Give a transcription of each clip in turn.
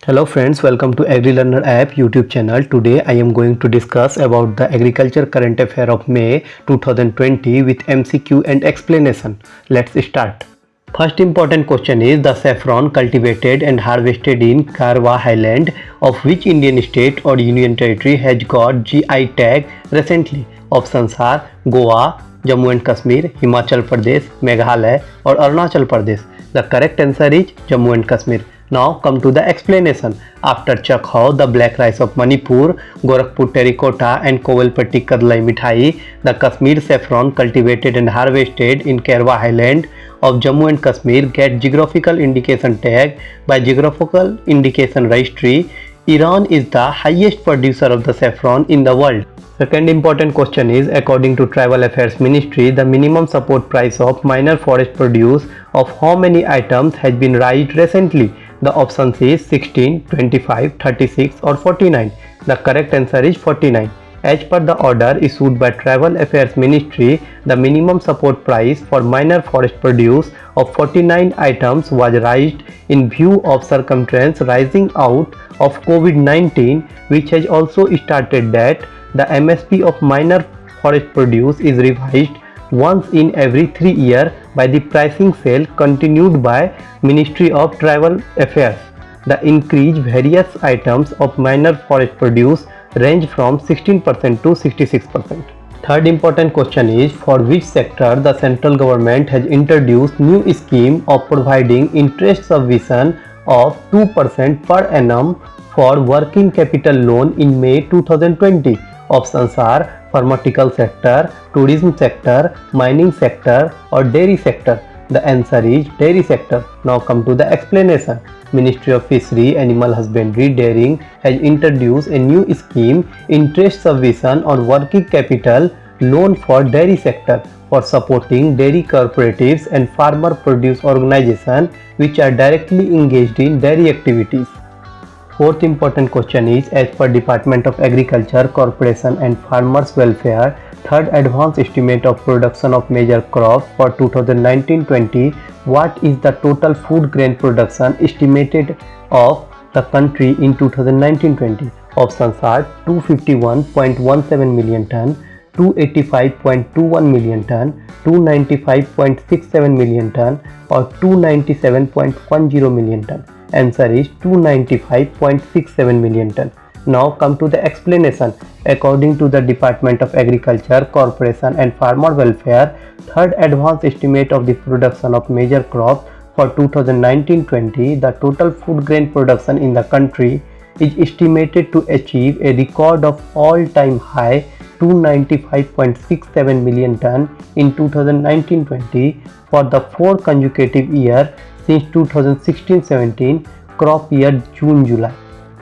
Hello friends, welcome to AgriLearner app YouTube channel. Today I am going to discuss about the agriculture current affair of May 2020 with MCQ and explanation. Let's start. First important question is the saffron cultivated and harvested in Karwa Highland of which Indian state or union territory has got GI tag recently? Options are Goa, Jammu and Kashmir, Himachal Pradesh, Meghalaya or Arunachal Pradesh. The correct answer is Jammu and Kashmir. Now come to the explanation. After Chakhau, the black rice of Manipur, Gorakhpur terracotta and Kowalpatti Kadlai Mithai, the Kashmir saffron cultivated and harvested in Karwa Highland of Jammu and Kashmir get geographical indication tag by Geographical Indication Registry. Iran is the highest producer of the saffron in the world. Second important question is, according to Tribal Affairs Ministry, the minimum support price of minor forest produce of how many items has been raised recently? The options is 16, 25, 36 or 49. The correct answer is 49. As per the order issued by Tribal Affairs Ministry, the minimum support price for minor forest produce of 49 items was raised in view of circumstances rising out of COVID-19, which has also started that the MSP of minor forest produce is revised once in every 3 years by the pricing cell continued by Ministry of Tribal Affairs. The increased various items of minor forest produce range from 16% to 66%. Third important question is, for which sector the central government has introduced new scheme of providing interest subvention of 2% per annum for working capital loan in May 2020? Options are pharmaceutical sector, tourism sector, mining sector or dairy sector. The answer is dairy sector. Now come to the explanation. Ministry of Fishery, Animal Husbandry, Dairying has introduced a new scheme, interest subvention on working capital loan for dairy sector for supporting dairy cooperatives and farmer produce organizations which are directly engaged in dairy activities. Fourth important question is, as per Department of Agriculture, Corporation and Farmers Welfare, third advance estimate of production of major crops for 2019-20, what is the total food grain production estimated of the country in 2019-20? Options are 251.17 million ton, 285.21 million ton, 295.67 million ton or 297.10 million ton. Answer is 295.67 million ton. Now come to the explanation. According to the Department of Agriculture, Corporation and Farmer Welfare, third advance estimate of the production of major crops for 2019-20, the total food grain production in the country is estimated to achieve a record of all-time high 295.67 million ton in 2019-20 for the 4 consecutive years since 2016-17 crop year June-July.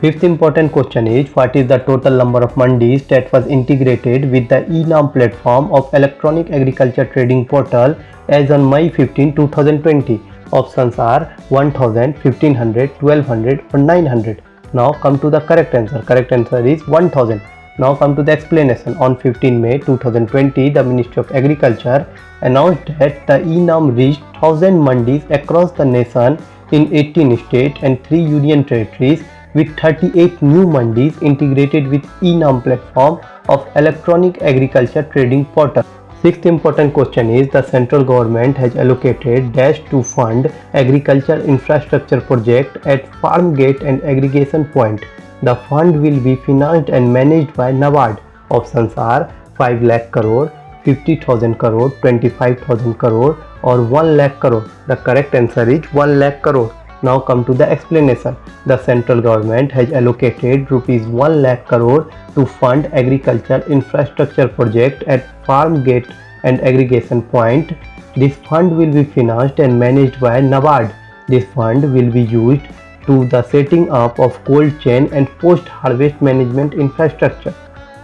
Fifth important question is, what is the total number of mandis that was integrated with the e-Nam platform of Electronic Agriculture Trading Portal as on May 15, 2020? Options are 1000, 1500, 1200 or 900. Now come to the correct answer. Correct answer is 1000. Now come to the explanation. On 15 May 2020, the Ministry of Agriculture announced that the e-Nam reached 1000 mandis across the nation in 18 states and 3 union territories, with 38 new mandis integrated with e-Nam platform of Electronic Agriculture Trading Portal. Sixth important question is, the central government has allocated dash to fund agriculture infrastructure project at farm gate and aggregation point. The fund will be financed and managed by NABARD. Options are 5 lakh crore, 50,000 crore, 25,000 crore or 1 lakh crore. The correct answer is 1 lakh crore. Now come to the explanation. The central government has allocated rupees 1 lakh crore to fund agriculture infrastructure project at farm gate and aggregation point. This fund will be financed and managed by NABARD. This fund will be used to the setting up of cold chain and post-harvest management infrastructure.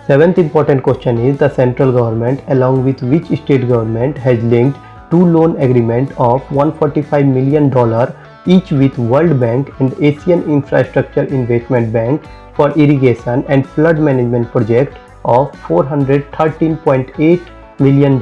Seventh important question is, the central government along with which state government has linked 2 loan agreement of $145 million each with World Bank and Asian Infrastructure Investment Bank for irrigation and flood management project of $413.8 million.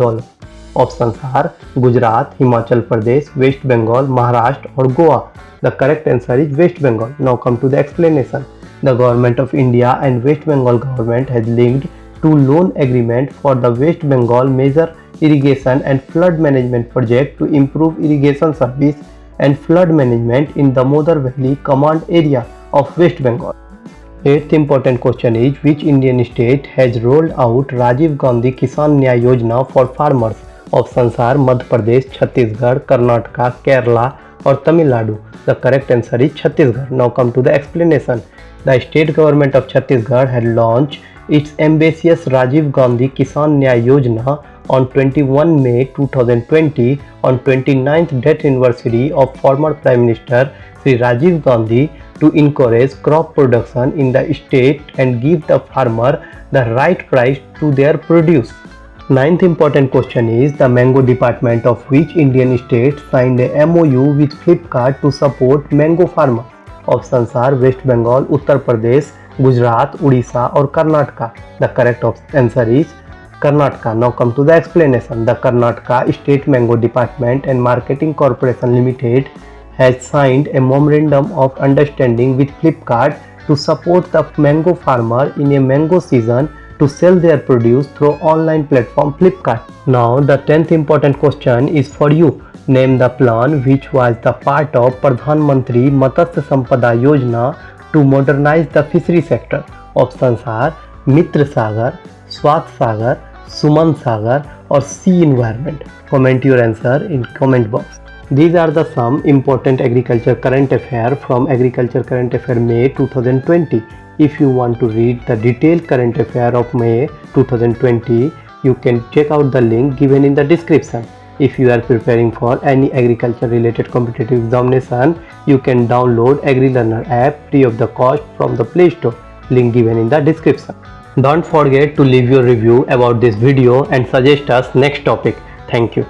Options are Gujarat, Himachal Pradesh, West Bengal, Maharashtra or Goa. The correct answer is West Bengal. Now come to the explanation. The Government of India and West Bengal government has linked two loan agreement for the West Bengal major irrigation and flood management project to improve irrigation service and flood management in Damodar Valley command area of West Bengal. Eighth important question is, which Indian state has rolled out Rajiv Gandhi Kisan Nyay Yojana for farmers? Options are Madhya Pradesh, Chhattisgarh, Karnataka, Kerala or Tamil Nadu. The correct answer is Chhattisgarh. Now come to the explanation. The state government of Chhattisgarh had launched its ambitious Rajiv Gandhi Kisan Nyay Yojana on 21 May 2020 on 29th death anniversary of former Prime Minister Sri Rajiv Gandhi to encourage crop production in the state and give the farmer the right price to their produce. Ninth important question is, the mango department of which Indian state signed a MOU with Flipkart to support mango farmers? Options are West Bengal, Uttar Pradesh, Gujarat, Odisha or Karnataka. The correct answer is Karnataka. Now come to the explanation. The Karnataka State Mango Department and Marketing Corporation Limited has signed a memorandum of understanding with Flipkart to support the mango farmer in a mango season to sell their produce through online platform Flipkart. Now the 10th important question is for you. Name the plan which was the part of Pradhan Mantri Matsya Sampada Yojana to modernize the fishery sector. Options are Mitra Sagar, Swat Sagar, Suman Sagar or Sea Environment. Comment your answer in comment box. These are the some important agriculture current affair from Agriculture Current Affair May 2020. If you want to read the detailed current affair of May 2020, you can check out the link given in the description. If you are preparing for any agriculture related competitive examination, you can download AgriLearner app free of the cost from the Play Store. Link given in the description. Don't forget to leave your review about this video and suggest us next topic. Thank you.